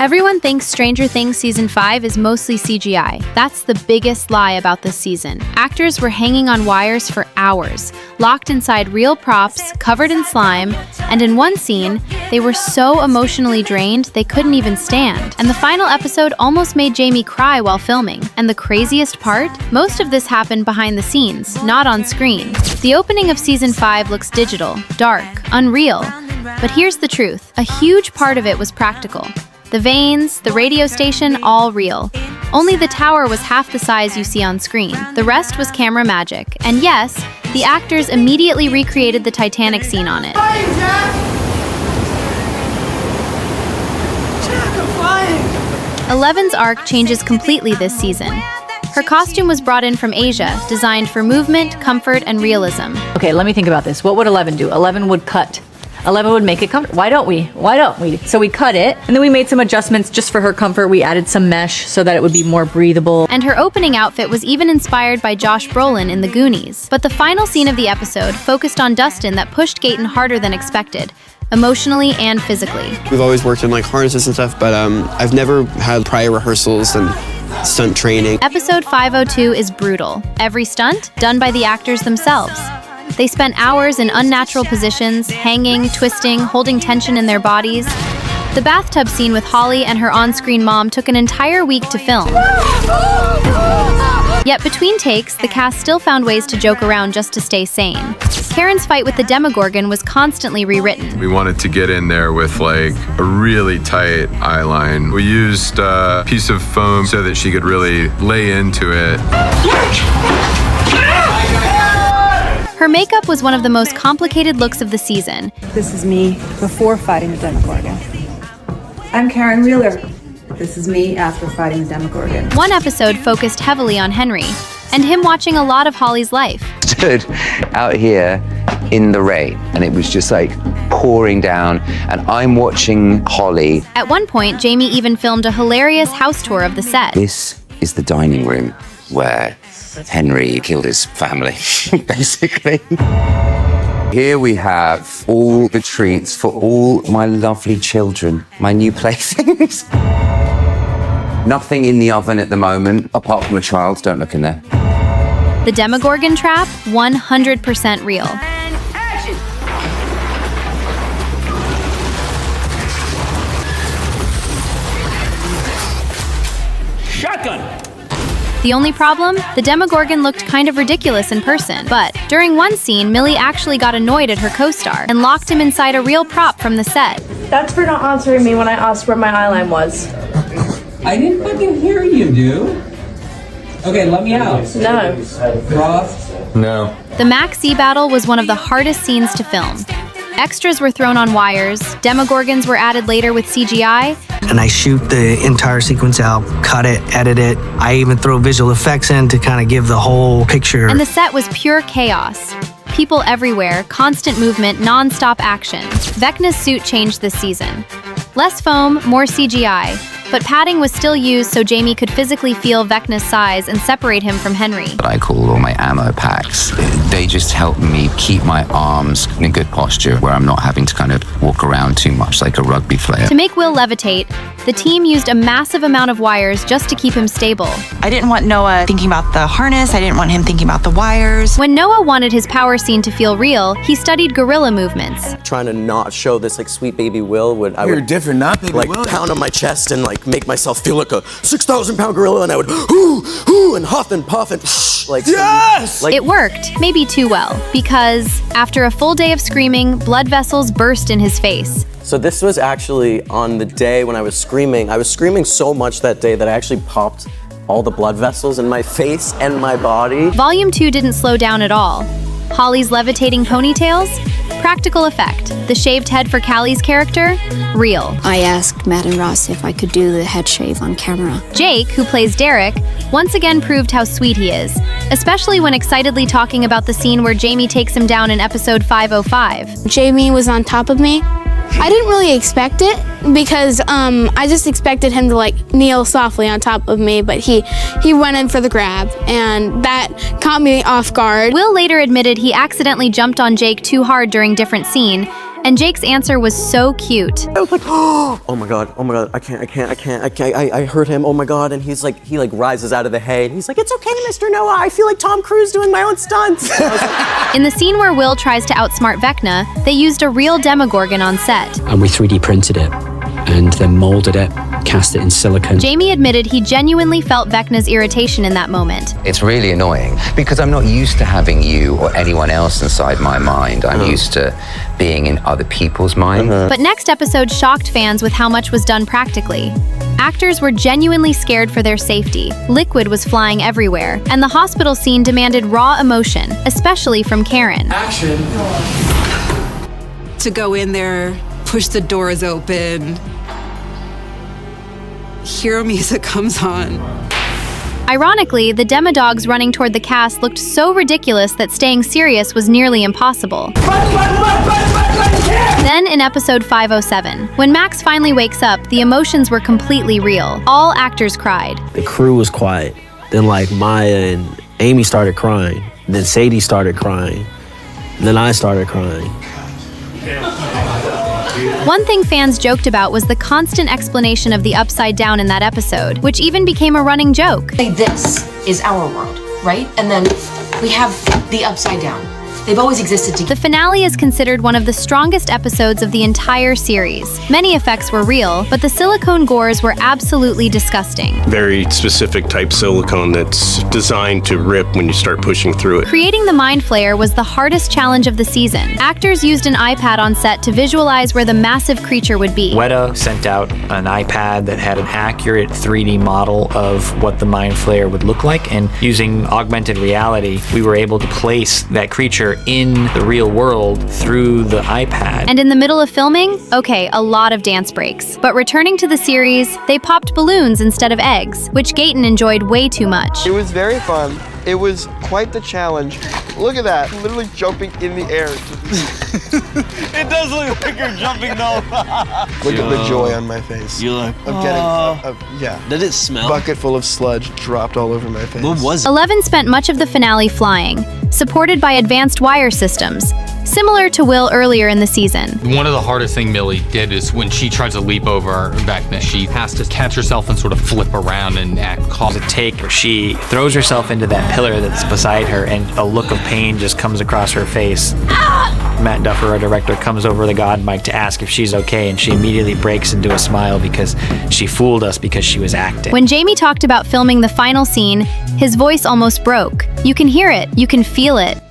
Everyone thinks Stranger Things Season 5 is mostly CGI. That's the biggest lie about this season. Actors were hanging on wires for hours, locked inside real props, covered in slime, and in one scene, they were so emotionally drained they couldn't even stand. And the final episode almost made Jamie cry while filming. And the craziest part? Most of this happened behind the scenes, not on screen. The opening of Season 5 looks digital, dark, unreal. But here's the truth. A huge part of it was practical. The veins, the radio station, all real. Only the tower was half the size you see on screen. The rest was camera magic. And yes, the actors immediately recreated the Titanic scene on it. Eleven's arc changes completely this season. Her costume was brought in from Asia, designed for movement, comfort, and realism. Okay, let me think about this. What would 11 do? 11 would cut. 11 would make it comfortable. Why don't we? So we cut it, and then we made some adjustments just for her comfort. We added some mesh so that it would be more breathable. And her opening outfit was even inspired by Josh Brolin in The Goonies. But the final scene of the episode focused on Dustin that pushed Gaten harder than expected, emotionally and physically. We've always worked in like harnesses and stuff, but I've never had prior rehearsals and stunt training. Episode 502 is brutal. Every stunt done by the actors themselves. They spent hours in unnatural positions, hanging, twisting, holding tension in their bodies. The bathtub scene with Holly and her on-screen mom took an entire week to film. Yet between takes, the cast still found ways to joke around just to stay sane. Karen's fight with the Demogorgon was constantly rewritten. We wanted to get in there with like a really tight eye line. We used a piece of foam so that she could really lay into it. Her makeup was one of the most complicated looks of the season. This is me before fighting the Demogorgon. I'm Karen Wheeler. This is me after fighting the Demogorgon. One episode focused heavily on Henry, and him watching a lot of Holly's life. Stood out here in the rain, and it was just like pouring down, and I'm watching Holly. At one point, Jamie even filmed a hilarious house tour of the set. This is the dining room where Henry killed his family, basically. Here we have all the treats for all my lovely children, my new playthings. Nothing in the oven at the moment, apart from a child. Don't look in there. The Demogorgon trap, 100% real. Shotgun! The only problem? The Demogorgon looked kind of ridiculous in person. But during one scene, Millie actually got annoyed at her co-star and locked him inside a real prop from the set. That's for not answering me when I asked where my eyeline was. I didn't fucking hear you, dude. Okay, let me out. No. Frost? No. The Mac C battle was one of the hardest scenes to film. Extras were thrown on wires, Demogorgons were added later with CGI. And I shoot the entire sequence out, cut it, edit it. I even throw visual effects in to kind of give the whole picture. And the set was pure chaos. People everywhere, constant movement, non-stop action. Vecna's suit changed this season. Less foam, more CGI. But padding was still used so Jamie could physically feel Vecna's size and separate him from Henry. What I call all my ammo packs. They just help me keep my arms in a good posture where I'm not having to kind of walk around too much like a rugby player. To make Will levitate, the team used a massive amount of wires just to keep him stable. I didn't want Noah thinking about the harness. I didn't want him thinking about the wires. When Noah wanted his power scene to feel real, he studied gorilla movements. Trying to not show this like sweet baby Will You're different, not baby like Will. pound on my chest and like make myself feel like a 6,000-pound gorilla, and I would hoo and huff and puff and like yes. It worked, maybe too well, because after a full day of screaming, blood vessels burst in his face. So this was actually on the day when I was screaming. I was screaming so much that day that I actually popped all the blood vessels in my face and my body. Volume 2 didn't slow down at all. Holly's levitating ponytails? Practical effect. The shaved head for Callie's character? Real. I asked Matt and Ross if I could do the head shave on camera. Jake, who plays Derek, once again proved how sweet he is, especially when excitedly talking about the scene where Jamie takes him down in episode 505. Jamie was on top of me. I didn't really expect it because I just expected him to like kneel softly on top of me, but he went in for the grab, and that caught me off guard. Will later admitted he accidentally jumped on Jake too hard during different scene, And Jake's answer was so cute. I was like, oh my god, I can't, I heard him, oh my god, and he rises out of the hay, and he's like, it's okay, Mr. Noah, I feel like Tom Cruise doing my own stunts. In the scene where Will tries to outsmart Vecna, they used a real Demogorgon on set. And we 3D printed it and then molded it, cast it in silicone. Jamie admitted he genuinely felt Vecna's irritation in that moment. It's really annoying because I'm not used to having you or anyone else inside my mind. I'm used to being in other people's minds. But next episode shocked fans with how much was done practically. Actors were genuinely scared for their safety. Liquid was flying everywhere, and the hospital scene demanded raw emotion, especially from Karen. Action. To go in there, push the doors open, hero music comes on. Ironically, the Demodogs running toward the cast looked so ridiculous that staying serious was nearly impossible. Then in episode 507, when Max finally wakes up, the emotions were completely real. All actors cried. The crew was quiet. Then Maya and Amy started crying. Then Sadie started crying. Then I started crying. One thing fans joked about was the constant explanation of the Upside Down in that episode, which even became a running joke. This is our world, right? And then we have the Upside Down. They've always existed together. The finale is considered one of the strongest episodes of the entire series. Many effects were real, but the silicone gores were absolutely disgusting. Very specific type silicone that's designed to rip when you start pushing through it. Creating the Mind Flayer was the hardest challenge of the season. Actors used an iPad on set to visualize where the massive creature would be. Weta sent out an iPad that had an accurate 3D model of what the Mind Flayer would look like, and using augmented reality, we were able to place that creature in the real world through the iPad. And in the middle of filming, okay, a lot of dance breaks. But returning to the series, they popped balloons instead of eggs, which Gaten enjoyed way too much. It was very fun. It was quite the challenge. Look at that, literally jumping in the air. It does look like you're jumping though. Look at the joy on my face. You look. Of getting, yeah. Did it smell? Bucket full of sludge dropped all over my face. What was it? 11 spent much of the finale flying, supported by advanced wire systems, similar to Will earlier in the season. One of the hardest things Millie did is when she tries to leap over Vecna, she has to catch herself and sort of flip around and act calm. There's a take where she throws herself into that pillar that's beside her, and a look of pain just comes across her face. Matt Duffer, our director, comes over the God mic to ask if she's okay, and she immediately breaks into a smile because she fooled us because she was acting. When Jamie talked about filming the final scene, his voice almost broke. You can hear it, you can feel it.